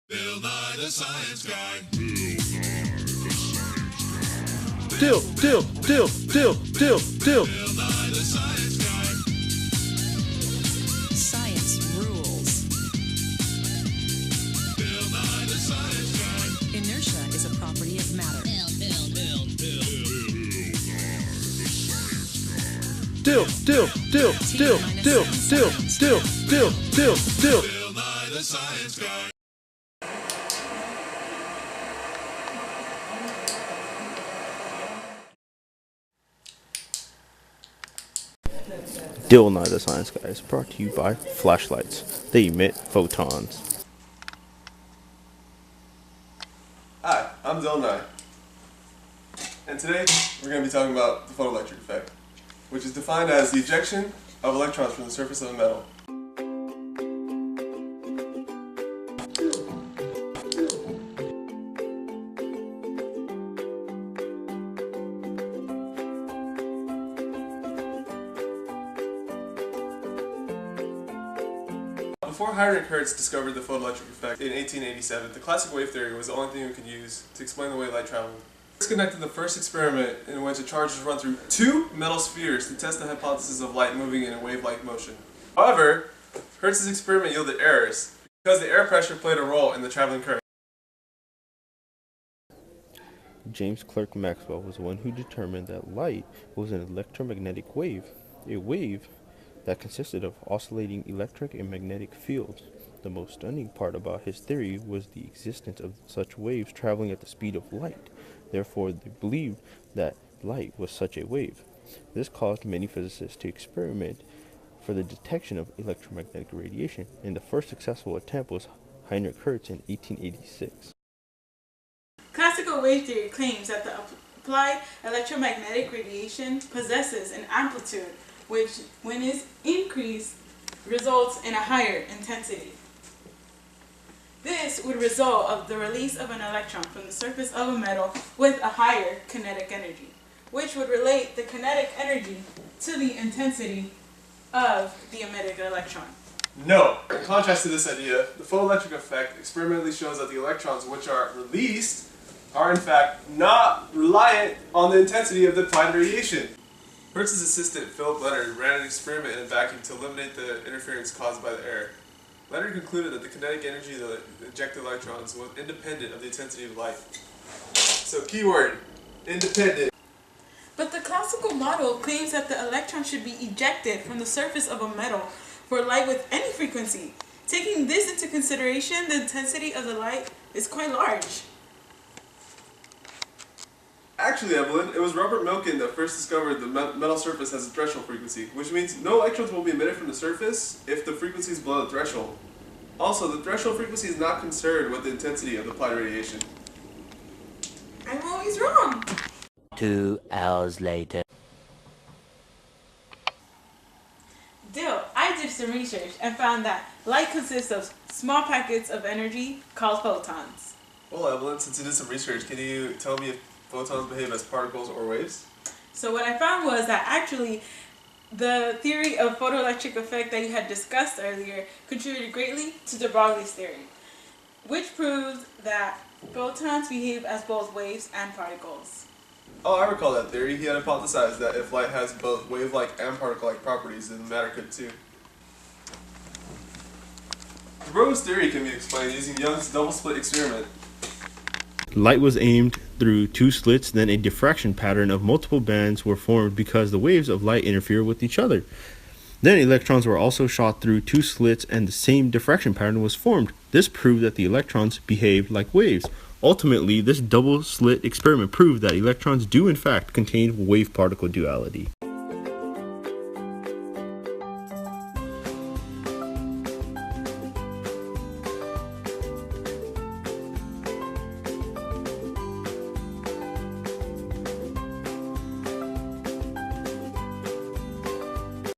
Bill Nye the Science Guy. Dill. Bill Nye the Science Guy. Science rules. Bill Nye the Science Guy. Inertia is a property of matter. Dill. Bill Nye the Science Guy. Dill Nye the Science Guy is brought to you by flashlights. They emit photons. Hi, I'm Dill Nye, and today we're going to be talking about the photoelectric effect, which is defined as the ejection of electrons from the surface of a metal. Before Heinrich Hertz discovered the photoelectric effect in 1887, the classic wave theory was the only thing we could use to explain the way light traveled. Hertz conducted the first experiment in which a charge was run through two metal spheres to test the hypothesis of light moving in a wave-like motion. However, Hertz's experiment yielded errors because the air pressure played a role in the traveling current. James Clerk Maxwell was the one who determined that light was an electromagnetic wave, a wave that consisted of oscillating electric and magnetic fields. The most stunning part about his theory was the existence of such waves traveling at the speed of light. Therefore, they believed that light was such a wave. This caused many physicists to experiment for the detection of electromagnetic radiation, and the first successful attempt was Heinrich Hertz in 1886. Classical wave theory claims that the applied electromagnetic radiation possesses an amplitude which, when is increased, results in a higher intensity. This would result of the release of an electron from the surface of a metal with a higher kinetic energy, which would relate the kinetic energy to the intensity of the emitted electron. No! In contrast to this idea, the photoelectric effect experimentally shows that the electrons which are released are in fact not reliant on the intensity of the applied radiation. Hertz's assistant, Philip Leonard, ran an experiment in a vacuum to eliminate the interference caused by the air. Leonard concluded that the kinetic energy of the ejected electrons was independent of the intensity of light. So keyword, independent. But the classical model claims that the electron should be ejected from the surface of a metal for light with any frequency. Taking this into consideration, the intensity of the light is quite large. Actually, Evelyn, it was Robert Milken that first discovered the metal surface has a threshold frequency, which means no electrons will be emitted from the surface if the frequency is below the threshold. Also, the threshold frequency is not concerned with the intensity of the applied radiation. I'm always wrong. 2 hours later. Dill, I did some research and found that light consists of small packets of energy called photons. Well, Evelyn, since you did some research, can you tell me if photons behave as particles or waves? So what I found was that actually the theory of photoelectric effect that you had discussed earlier contributed greatly to de Broglie's theory, which proves that photons behave as both waves and particles. Oh, I recall that theory. He had hypothesized that if light has both wave-like and particle-like properties, then matter could too. De Broglie's theory can be explained using Young's double-slit experiment. Light was aimed through two slits, then a diffraction pattern of multiple bands were formed because the waves of light interfere with each other. Then electrons were also shot through two slits and the same diffraction pattern was formed. This proved that the electrons behave like waves. Ultimately, this double-slit experiment proved that electrons do in fact contain wave-particle duality.